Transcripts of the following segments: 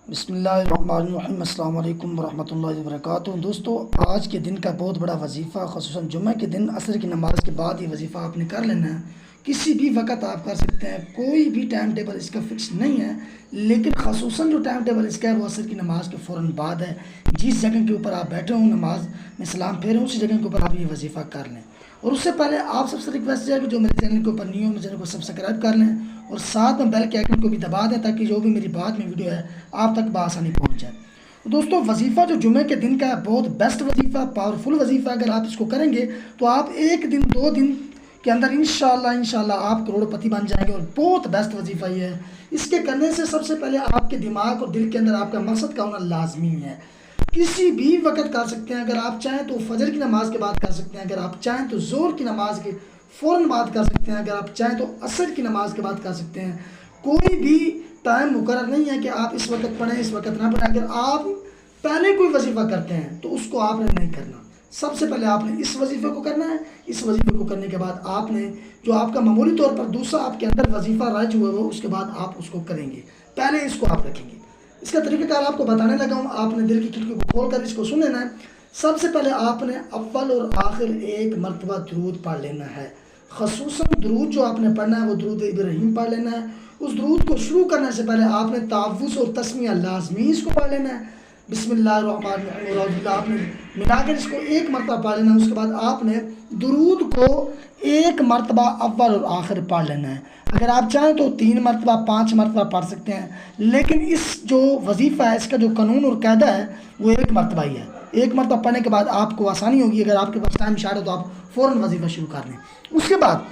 بسم اللہ الرحمن الرحیم۔ السلام علیکم ورحمۃ اللہ وبرکاتہ۔ دوستو، آج کے دن کا بہت بڑا وظیفہ، خصوصاً جمعہ کے دن عصر کی نماز کے بعد یہ وظیفہ آپ نے کر لینا ہے۔ کسی بھی وقت آپ کر سکتے ہیں، کوئی بھی ٹائم ٹیبل اس کا فکس نہیں ہے، لیکن خصوصاً جو ٹائم ٹیبل اس کا ہے وہ عصر کی نماز کے فوراً بعد ہے۔ جس جگہ کے اوپر آپ بیٹھے ہوں نماز میں سلام پھیریں، اسی جگہ کے اوپر آپ یہ وظیفہ کر لیں۔ اور اس سے پہلے آپ سب سے ریکویسٹ ہے کہ جو میرے چینل کے اوپر نیو میرے چینل کو سبسکرائب کر لیں اور ساتھ میں بیل کے آئیکن کو بھی دبا دیں تاکہ جو بھی میری بعد میں ویڈیو ہے آپ تک بآسانی پہنچ جائے۔ دوستو، وظیفہ جو جمعے کے دن کا ہے بہت بیسٹ وظیفہ، پاورفل وظیفہ۔ اگر آپ اس کو کریں گے تو آپ ایک دن دو دن کے اندر انشاءاللہ آپ کروڑ پتی بن جائیں گے، اور بہت بیسٹ وظیفہ یہ ہے۔ اس کے کرنے سے سب سے پہلے آپ کے دماغ اور دل کے اندر آپ کا مقصد کا ہونا لازمی ہے۔ کسی بھی وقت کر سکتے ہیں، اگر آپ چاہیں تو فجر کی نماز کے بعد کر سکتے ہیں، اگر آپ چاہیں تو ظہر کی نماز کے فوراً بعد کر سکتے ہیں، اگر آپ چاہیں تو عصر کی نماز کے بعد کر سکتے ہیں۔ کوئی بھی ٹائم مقرر نہیں ہے کہ آپ اس وقت پڑھیں اس وقت نہ پڑھیں۔ اگر آپ پہلے کوئی وظیفہ کرتے ہیں تو اس کو آپ نے نہیں کرنا، سب سے پہلے آپ نے اس وظیفے کو کرنا ہے۔ اس وظیفے کو کرنے کے بعد آپ نے جو آپ کا معمولی طور پر دوسرا آپ کے اندر وظیفہ رائج ہوا ہو، اس کے بعد آپ اس کو کریں گے، پہلے اس کو آپ رکھیں گے۔ اس کا طریقہ کار آپ کو بتانے لگا ہوں، آپ نے دل کی کھڑکی کو کھول کر اس کو سن لینا ہے۔ سب سے پہلے آپ نے اول اور آخر ایک مرتبہ درود پڑھ لینا ہے۔ خصوصاً درود جو آپ نے پڑھنا ہے وہ درود ابراہیم پڑھ لینا ہے۔ اس درود کو شروع کرنے سے پہلے آپ نے تعوذ اور تسمیہ لازمی اس کو پڑھ لینا ہے۔ بسم اللہ الرحمن الرحیم آپ نے ملا کر اس کو ایک مرتبہ پڑھ لینا ہے۔ اس کے بعد آپ نے درود کو ایک مرتبہ اول اور آخر پڑھ لینا ہے۔ اگر آپ چاہیں تو 3 مرتبہ 5 مرتبہ پڑھ سکتے ہیں، لیکن اس جو وظیفہ ہے، اس کا جو قانون اور قاعدہ ہے وہ ایک مرتبہ ہی ہے۔ ایک مرتبہ پڑھنے کے بعد آپ کو آسانی ہوگی۔ اگر آپ کے پاس ٹائم شارٹ ہے تو آپ فوراً وظیفہ شروع کر لیں۔ اس کے بعد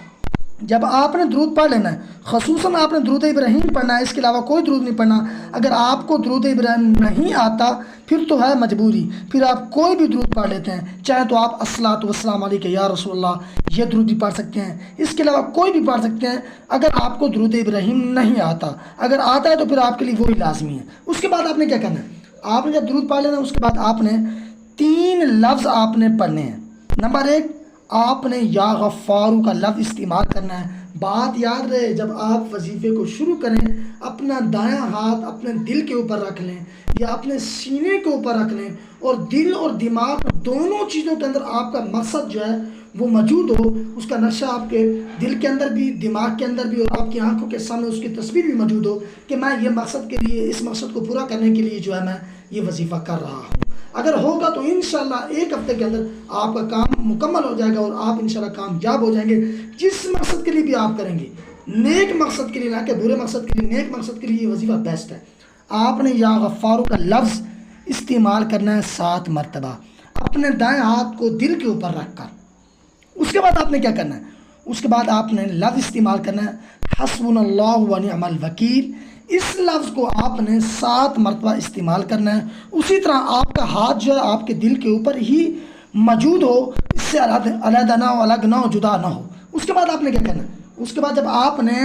جب آپ نے درود پڑھ لینا ہے، خصوصاً آپ نے درود ابراہیم پڑھنا ہے، اس کے علاوہ کوئی درود نہیں پڑھنا۔ اگر آپ کو درود ابراہیم نہیں آتا پھر تو ہے مجبوری، پھر آپ کوئی بھی درود پڑھ لیتے ہیں، چاہے تو آپ الصلاۃ والسلام علیک یا رسول اللہ یہ درود بھی پڑھ سکتے ہیں، اس کے علاوہ کوئی بھی پڑھ سکتے ہیں اگر آپ کو درود ابراہیم نہیں آتا۔ اگر آتا ہے تو پھر آپ کے لیے وہی لازمی ہے۔ اس کے بعد آپ نے کیا کرنا ہے، آپ نے جب درود پڑھ لینا اس کے بعد آپ نے 3 لفظ آپ نے پڑھنے ہیں۔ نمبر 1، آپ نے یا غفارو کا لفظ استعمال کرنا ہے۔ بات یاد رہے، جب آپ وظیفے کو شروع کریں اپنا دایاں ہاتھ اپنے دل کے اوپر رکھ لیں یا اپنے سینے کے اوپر رکھ لیں، اور دل اور دماغ دونوں چیزوں کے اندر آپ کا مقصد جو ہے وہ موجود ہو۔ اس کا نقشہ آپ کے دل کے اندر بھی، دماغ کے اندر بھی، اور آپ کی آنکھوں کے سامنے اس کی تصویر بھی موجود ہو کہ میں یہ مقصد کے لیے، اس مقصد کو پورا کرنے کے لیے جو ہے میں یہ وظیفہ کر رہا ہوں۔ اگر ہوگا تو انشاءاللہ ایک ہفتے کے اندر آپ کا کام مکمل ہو جائے گا اور آپ انشاءاللہ کامیاب ہو جائیں گے۔ جس مقصد کے لیے بھی آپ کریں گے، نیک مقصد کے لیے نہ کہ برے مقصد کے لیے، نیک مقصد کے لیے یہ وظیفہ بیسٹ ہے۔ آپ نے یا غفارو کا لفظ استعمال کرنا ہے 7 مرتبہ اپنے دائیں ہاتھ کو دل کے اوپر رکھ کر۔ اس کے بعد آپ نے کیا کرنا ہے، اس کے بعد آپ نے لفظ استعمال کرنا ہے حسبنا اللہ و نعم الوکیل۔ اس لفظ کو آپ نے 7 مرتبہ استعمال کرنا ہے۔ اسی طرح آپ کا ہاتھ جو ہے آپ کے دل کے اوپر ہی موجود ہو، اس سے علیحدہ نہ ہو، الگ نہ ہو، جدا نہ ہو۔ اس کے بعد آپ نے کیا کرنا ہے، اس کے بعد جب آپ نے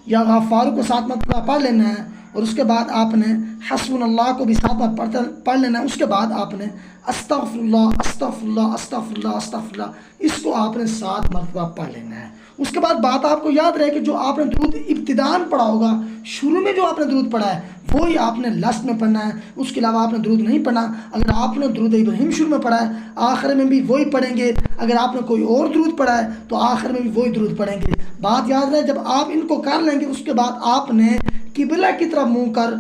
یا غفارو کو 7 مرتبہ پڑھ لینا ہے اور اس کے بعد آپ نے حسبنا اللہ کو بھی 7 مرتبہ پڑھ لینا ہے، اس کے بعد آپ نے استغفر اللہ استغفر اللہ استغفر اللہ استغفر اللہ اس کو آپ نے 7 مرتبہ پڑھ لینا ہے۔ اس کے بعد بات آپ کو یاد رہے کہ جو آپ نے درود ابتداءً پڑھا ہوگا، شروع میں جو آپ نے درود پڑھا ہے وہی آپ نے لاسٹ میں پڑھنا ہے۔ اس کے علاوہ آپ نے درود نہیں پڑھنا۔ اگر آپ نے درود ابراہیم شروع میں پڑھا ہے، آخر میں بھی وہی پڑھیں گے۔ اگر آپ نے کوئی اور درود پڑھا ہے تو آخر میں بھی وہی درود پڑھیں گے۔ بات یاد رہے، جب آپ ان کو کر لیں گے اس کے بعد آپ نے قبلہ کی طرف منہ کر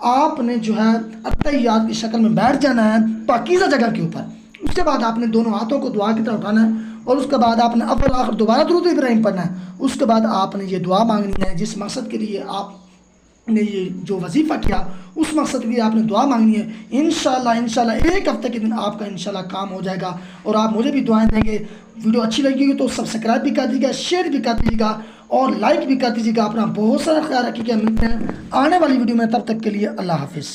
آپ نے جو ہے اتحیات کی شکل میں بیٹھ جانا ہے پاکیزہ جگہ کے اوپر۔ اس کے بعد آپ نے دونوں ہاتھوں کو دعا کی طرف اٹھانا ہے اور اس کے بعد آپ نے اول آخر دوبارہ درود ابراہیم پڑھنا ہے۔ اس کے بعد آپ نے یہ دعا مانگنی ہے جس مقصد کے لیے آپ نے یہ جو وظیفہ کیا، اس مقصد کے لیے آپ نے دعا مانگنی ہے۔ انشاءاللہ ایک ہفتے کے دن آپ کا انشاءاللہ کام ہو جائے گا اور آپ مجھے بھی دعائیں دیں گے۔ ویڈیو اچھی لگی ہو تو سبسکرائب بھی کر دیجیے گا، شیئر بھی کر دیجیے گا اور لائک بھی کر دیجیے گا۔ اپنا بہت سارا خیال رکھیے گا۔ ملتے ہیں آنے والی ویڈیو میں، تب تک کے لیے اللہ حافظ۔